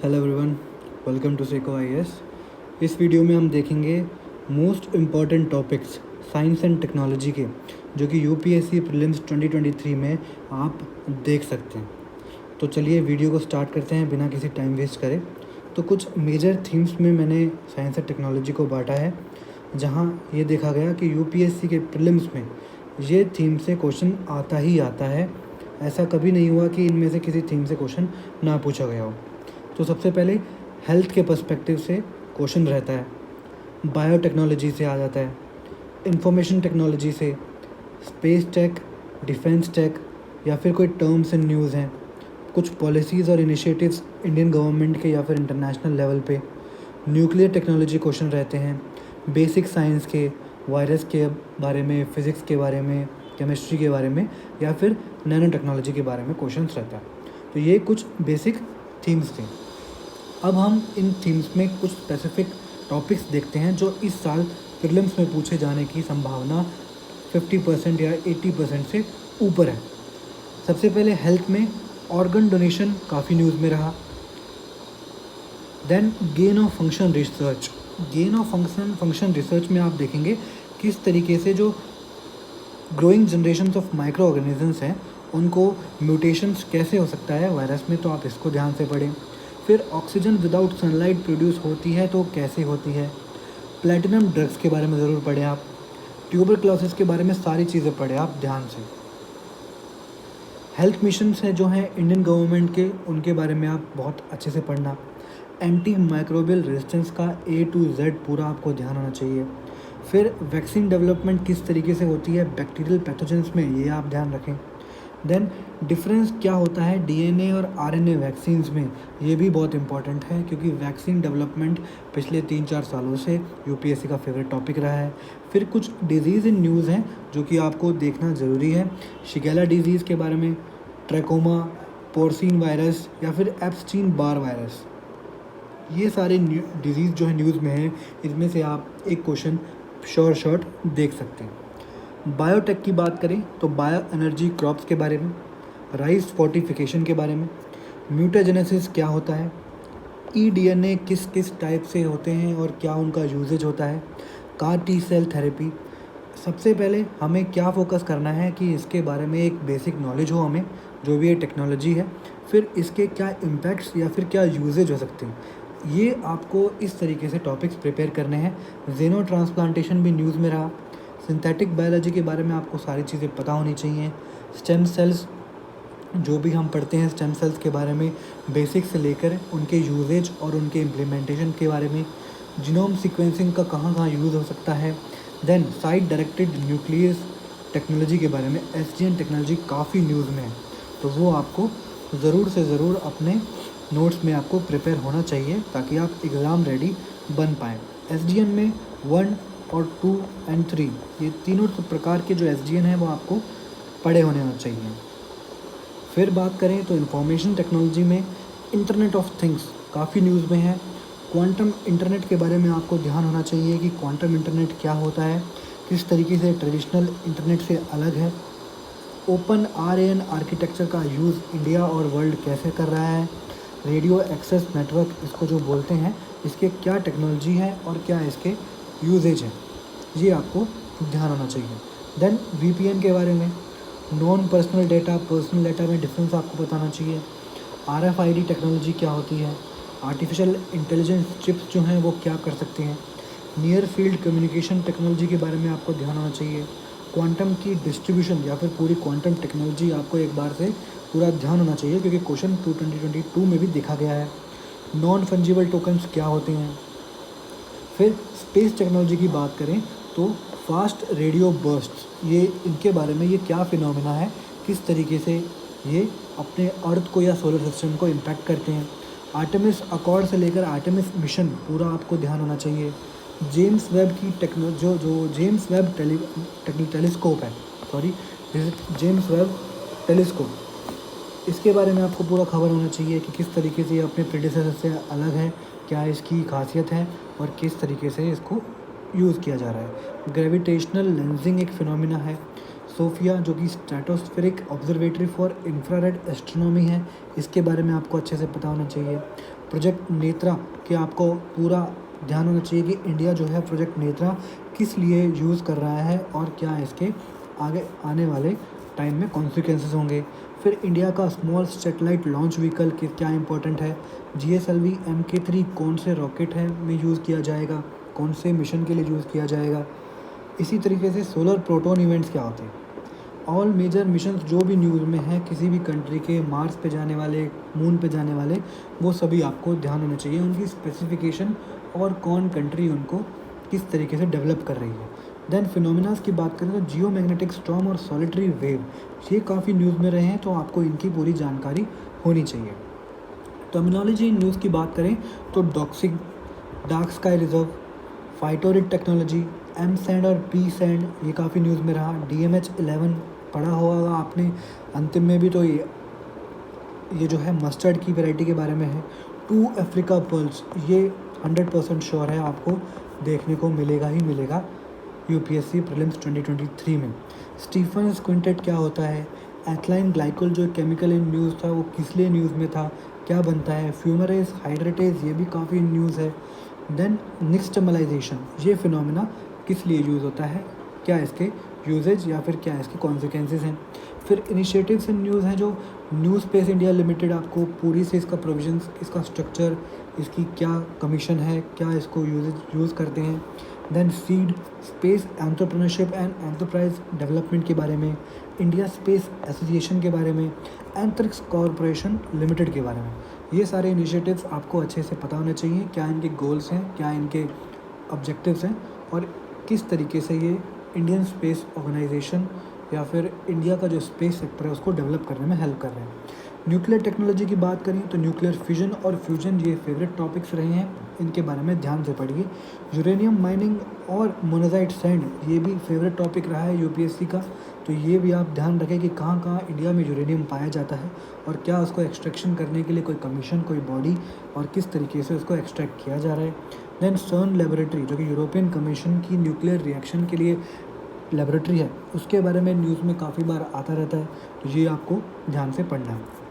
Hello everyone, welcome to सेको IAS. इस video में हम देखेंगे most important topics science and technology के, जो कि यूपीएससी प्रीलिम्स 2023 में आप देख सकते हैं। तो चलिए वीडियो को स्टार्ट करते हैं बिना किसी टाइम वेस्ट करे। तो कुछ मेजर थीम्स में मैंने साइंस एंड टेक्नोलॉजी को बांटा है, जहां ये देखा गया कि यूपीएससी के प्रीलिम्स में ये थीम से क्वेश्चन आता ही आता है। ऐसा कभी नहीं हुआ कि इनमें से किसी थीम से क्वेश्चन ना पूछा गया हो। तो सबसे पहले हेल्थ के पर्सपेक्टिव से क्वेश्चन रहता है, बायोटेक्नोलॉजी से आ जाता है, इंफॉर्मेशन टेक्नोलॉजी से, स्पेस टेक, डिफेंस टेक, या फिर कोई टर्म्स एंड न्यूज़ हैं, कुछ पॉलिसीज़ और इनिशिएटिव्स इंडियन गवर्नमेंट के या फिर इंटरनेशनल लेवल पे, न्यूक्लियर टेक्नोलॉजी क्वेश्चन रहते हैं, बेसिक साइंस के, वायरस के बारे में, फ़िज़िक्स के बारे में, केमिस्ट्री के बारे में, या फिर नैनो टेक्नोलॉजी के बारे में क्वेश्चंस रहता है। तो ये कुछ बेसिक थीम्स थे। अब हम इन थीम्स में कुछ स्पेसिफिक टॉपिक्स देखते हैं जो इस साल प्रीलिम्स में पूछे जाने की संभावना 50% या 80% से ऊपर है। सबसे पहले हेल्थ में ऑर्गन डोनेशन काफ़ी न्यूज़ में रहा। Then gain of function research. Gain of function research में आप देखेंगे किस तरीके से जो growing generations of micro organisms हैं उनको म्यूटेशंस कैसे हो सकता है वायरस में, तो आप इसको ध्यान से पढ़ें। फिर ऑक्सीजन विदाउट सनलाइट प्रोड्यूस होती है तो कैसे होती है। प्लेटिनम ड्रग्स के बारे में ज़रूर पढ़ें आप। ट्यूबरक्लोसिस के बारे में सारी चीज़ें पढ़ें आप ध्यान से। हेल्थ मिशंस हैं जो हैं इंडियन गवर्नमेंट के, उनके बारे में आप बहुत अच्छे से पढ़ना। एंटी माइक्रोबियल रेजिस्टेंस का A to Z पूरा आपको ध्यान होना चाहिए। फिर वैक्सीन डेवलपमेंट किस तरीके से होती है बैक्टीरियल पैथोजेंस में, ये आप ध्यान रखें। देन डिफरेंस क्या होता है DNA और RNA वैक्सीन्स में, ये भी बहुत इंपॉर्टेंट है क्योंकि वैक्सीन डेवलपमेंट पिछले 3-4 सालों से यूपीएससी का फेवरेट टॉपिक रहा है। फिर कुछ डिजीज़ इन न्यूज़ हैं जो कि आपको देखना ज़रूरी है। शिगेला डिजीज़ के बारे में, ट्रैकोमा, पोर्सिन वायरस या फिर एप्स्टीन बार वायरस, ये सारे डिजीज़ जो है न्यूज़ में है, इसमें से आप एक क्वेश्चन शॉर्ट देख सकते हैं। बायोटेक की बात करें तो बायो एनर्जी क्रॉप्स के बारे में, राइस फोर्टिफिकेशन के बारे में, म्यूटाजेनेसिस क्या होता है, eDNA किस किस टाइप से होते हैं और क्या उनका यूजेज होता है, कार टी सेल थेरेपी। सबसे पहले हमें क्या फोकस करना है कि इसके बारे में एक बेसिक नॉलेज हो हमें, जो भी ये टेक्नोलॉजी है, फिर इसके क्या इम्पैक्ट्स या फिर क्या यूजेज हो सकते हैं, ये आपको इस तरीके से टॉपिक्स प्रिपेयर करने हैं। जेनो ट्रांसप्लांटेशन भी न्यूज़ में रहा। सिंथेटिक बायोलॉजी के बारे में आपको सारी चीज़ें पता होनी चाहिए। स्टेम सेल्स जो भी हम पढ़ते हैं, स्टेम सेल्स के बारे में बेसिक से लेकर उनके यूजेज और उनके इम्प्लीमेंटेशन के बारे में, जीनोम सीक्वेंसिंग का कहाँ कहाँ यूज़ हो सकता है। Then site directed nucleus technology के बारे में, SDN टेक्नोलॉजी काफ़ी न्यूज़ में है, तो वो आपको ज़रूर से ज़रूर अपने नोट्स में आपको प्रिपेयर होना चाहिए ताकि आप एग्ज़ाम रेडी बन पाएँ। SDN में 1 और 2 एंड 3, ये तीनों प्रकार के जो SDN हैं वो आपको पढ़े होने चाहिए। फिर बात करें तो इंफॉर्मेशन टेक्नोलॉजी में इंटरनेट ऑफ थिंग्स काफ़ी न्यूज़ में है। क्वांटम इंटरनेट के बारे में आपको ध्यान होना चाहिए कि क्वांटम इंटरनेट क्या होता है, किस तरीके से ट्रेडिशनल इंटरनेट से अलग है। ओपन RAN आर्किटेक्चर का यूज़ इंडिया और वर्ल्ड कैसे कर रहा है। रेडियो एक्सेस नेटवर्क इसको जो बोलते हैं, इसके क्या टेक्नोलॉजी है और क्या इसके यूजेज हैं, ये आपको ध्यान होना चाहिए। देन VPN के बारे में, non personal data personal data में डिफरेंस आपको बताना चाहिए। RFID टेक्नोलॉजी क्या होती है, आर्टिफिशियल इंटेलिजेंस चिप्स जो हैं वो क्या कर सकते हैं। नियर फील्ड कम्युनिकेशन टेक्नोलॉजी के बारे में आपको ध्यान होना चाहिए। क्वांटम की डिस्ट्रीब्यूशन या फिर पूरी क्वांटम टेक्नोलॉजी आपको एक बार से पूरा ध्यान होना चाहिए क्योंकि क्वेश्चन 2022 में भी देखा गया है। नॉन फंजिबल टोकन्स क्या होते हैं। फिर स्पेस टेक्नोलॉजी की बात करें तो फास्ट रेडियो बर्स्ट्स, ये इनके बारे में, ये क्या फिनोमेना है, किस तरीके से ये अपने अर्थ को या सोलर सिस्टम को इम्पैक्ट करते हैं। आर्टेमिस अकॉर्ड से लेकर आर्टेमिस मिशन पूरा आपको ध्यान होना चाहिए। जेम्स वेब की जो जेम्स वेब टेलीस्कोप है, जेम्स वेब टेलीस्कोप, इसके बारे में आपको पूरा खबर होना चाहिए कि किस तरीके से ये अपने प्रेडिसेसर से अलग है, क्या इसकी खासियत है और किस तरीके से इसको यूज़ किया जा रहा है। ग्रेविटेशनल लेंसिंग एक फिनोमिना है। सोफिया जो कि stratospheric observatory for infrared astronomy है, इसके बारे में आपको अच्छे से पता होना चाहिए। प्रोजेक्ट नेत्रा के आपको पूरा ध्यान होना चाहिए कि इंडिया जो है प्रोजेक्ट नेत्रा किस लिए यूज़ कर रहा है और क्या इसके आगे आने वाले टाइम में कॉन्सिक्वेंसेस होंगे। फिर इंडिया का स्मॉल सैटेलाइट लॉन्च व्हीकल के क्या इंपॉर्टेंट है, GSLV Mk3 कौन से रॉकेट है में यूज़ किया जाएगा, कौन से मिशन के लिए यूज़ किया जाएगा। इसी तरीके से सोलर प्रोटॉन इवेंट्स क्या होते हैं, ऑल मेजर मिशंस जो भी न्यूज़ में है किसी भी कंट्री के, मार्स पे जाने वाले, मून पे जाने वाले, वो सभी आपको ध्यान होना चाहिए, उनकी स्पेसिफिकेशन और कौन कंट्री उनको किस तरीके से डेवलप कर रही है। देन फिनोमिनास की बात करें तो जियो मैग्नेटिक स्टॉर्म और सॉलिटरी वेव ये काफ़ी न्यूज़ में रहे हैं, तो आपको इनकी पूरी जानकारी होनी चाहिए। टर्मिनोलॉजी न्यूज़ की बात करें तो doxxing, dark sky reserve, phytorid technology, M sand और पी सैंड ये काफ़ी न्यूज़ में रहा। DMH-11 पढ़ा होगा आपने अंतिम में भी, तो ये जो है मस्टर्ड की वैरायटी के बारे में है। 2 अफ्रीका पर्ल्स ये 100% श्योर है आपको देखने को मिलेगा ही मिलेगा UPSC प्रीलिम्स 2023 में। स्टीफन क्विंटेट क्या होता है, एथिलाइन ग्लाइकोल जो केमिकल इन न्यूज़ था वो किस लिए न्यूज़ में था, क्या बनता है, फ्यूमरेज हाइड्रेटेज ये भी काफ़ी न्यूज़ है। देन निक्सटमलाइजेशन ये फिनोमिना किस लिए यूज़ होता है, क्या इसके यूजेज या फिर क्या इसके कॉन्सिक्वेंसेज हैं। फिर इनिशिएटिव्स एंड न्यूज़ हैं जो न्यू स्पेस इंडिया लिमिटेड आपको पूरी से इसका प्रोविजंस, इसका स्ट्रक्चर, इसकी क्या कमीशन है, क्या इसको यूज़ करते हैं। Then seed space entrepreneurship and enterprise development के बारे में, इंडिया स्पेस एसोसिएशन के बारे में, एंथ्रिक्स कॉरपोरेशन लिमिटेड के बारे में। ये सारे इनिशिएटिव्स आपको अच्छे से पता होने चाहिए, क्या इनके गोल्स हैं, क्या इनके ऑब्जेक्टिव्स हैं और किस तरीके से ये इंडियन स्पेस ऑर्गेनाइजेशन या फिर इंडिया का जो स्पेस सेक्टर है उसको डेवलप करने में हेल्प कर रहे हैं। न्यूक्लियर टेक्नोलॉजी की बात करें तो न्यूक्लियर फिजन और फ्यूजन ये फेवरेट टॉपिक्स रहे हैं, इनके बारे में ध्यान से पढ़िए। यूरेनियम माइनिंग और मोनाजाइट सैंड ये भी फेवरेट टॉपिक रहा है UPSC का, तो ये भी आप ध्यान रखें कि कहाँ कहाँ इंडिया में यूरेनियम पाया जाता है और क्या उसको एक्सट्रैक्शन करने के लिए कोई कमीशन, कोई बॉडी और किस तरीके से उसको एक्सट्रैक्ट किया जा रहा है। देन सर्न लेबोरेटरी जो कि यूरोपियन कमीशन की न्यूक्लियर रिएक्शन के लिए लेबोरेटरी है, उसके बारे में न्यूज़ में काफ़ी बार आता रहता है, तो ये आपको ध्यान से पढ़ना है।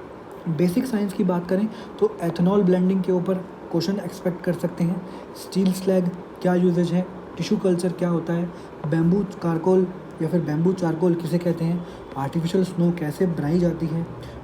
बेसिक साइंस की बात करें तो एथेनॉल ब्लेंडिंग के ऊपर क्वेश्चन एक्सपेक्ट कर सकते हैं। स्टील स्लैग क्या यूजेज है, टिश्यू कल्चर क्या होता है, बैम्बू कारकोल या फिर बैम्बू चारकोल किसे कहते हैं, आर्टिफिशियल स्नो कैसे बनाई जाती है,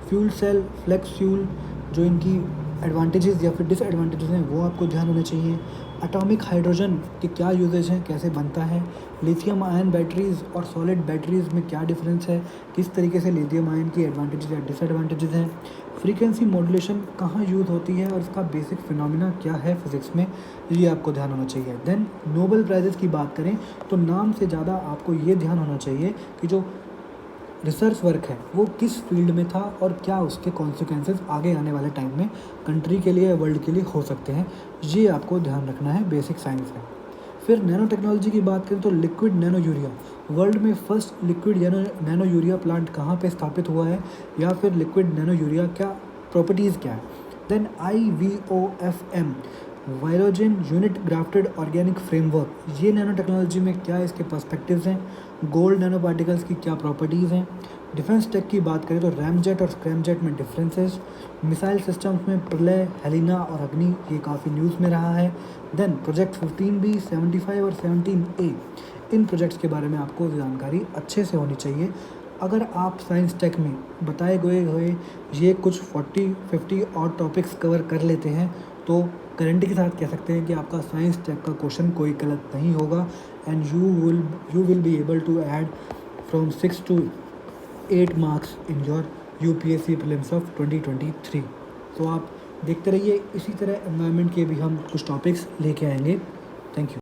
फ्यूल सेल, फ्लेक्स फ्यूल जो इनकी एडवांटेजेस या फिर डिसएडवांटेजेस हैं वो आपको ध्यान होने चाहिए। एटॉमिक हाइड्रोजन के क्या यूजेज हैं, कैसे बनता है, लिथियम आयन बैटरीज़ और सॉलिड बैटरीज़ में क्या डिफरेंस है, किस तरीके से लिथियम आयन की एडवांटेजेस या डिसएडवांटेजेस हैं, फ्रीक्वेंसी मॉड्यूलेशन कहाँ यूज़ होती है और इसका बेसिक फिनोमिना क्या है फिज़िक्स में, ये आपको ध्यान होना चाहिए। देन नोबेल प्राइजेज़ की बात करें तो नाम से ज़्यादा आपको ये ध्यान होना चाहिए कि जो रिसर्च वर्क है वो किस फील्ड में था और क्या उसके कॉन्सिक्वेंसेस आगे आने वाले टाइम में कंट्री के लिए, वर्ल्ड के लिए हो सकते हैं, ये आपको ध्यान रखना है बेसिक साइंस में। फिर नैनो टेक्नोलॉजी की बात करें तो लिक्विड नैनो यूरिया, वर्ल्ड में first liquid nano urea plant कहाँ पे स्थापित हुआ है या फिर लिक्विड नैनो यूरिया क्या प्रॉपर्टीज़ क्या है। देन IVOFM वायरोजेन यूनिट ग्राफ्टेड ऑर्गेनिक फ्रेमवर्क, ये नैनो टेक्नोलॉजी में क्या इसके पर्सपेक्टिव्स हैं, गोल्ड नैनो पार्टिकल्स की क्या प्रॉपर्टीज़ हैं। डिफेंस टेक की बात करें तो रैमजेट और स्क्रैमजेट में डिफरेंसेस, मिसाइल सिस्टम्स में प्रलय, हेलिना और अग्नि ये काफ़ी न्यूज़ में रहा है। देन प्रोजेक्ट 15B, 75 और 17A इन प्रोजेक्ट्स के बारे में आपको जानकारी अच्छे से होनी चाहिए। अगर आप साइंस टेक में बताए गए हुए ये कुछ 40-50 और टॉपिक्स कवर कर लेते हैं तो गारंटी के साथ कह सकते हैं कि आपका साइंस टेक का क्वेश्चन कोई गलत नहीं होगा and you will be able to add from 6 to 8 marks in your UPSC prelims of 2023। तो आप देखते रहिए, इसी तरह एनवायरनमेंट के भी हम कुछ टॉपिक्स लेके आएंगे। Thank you.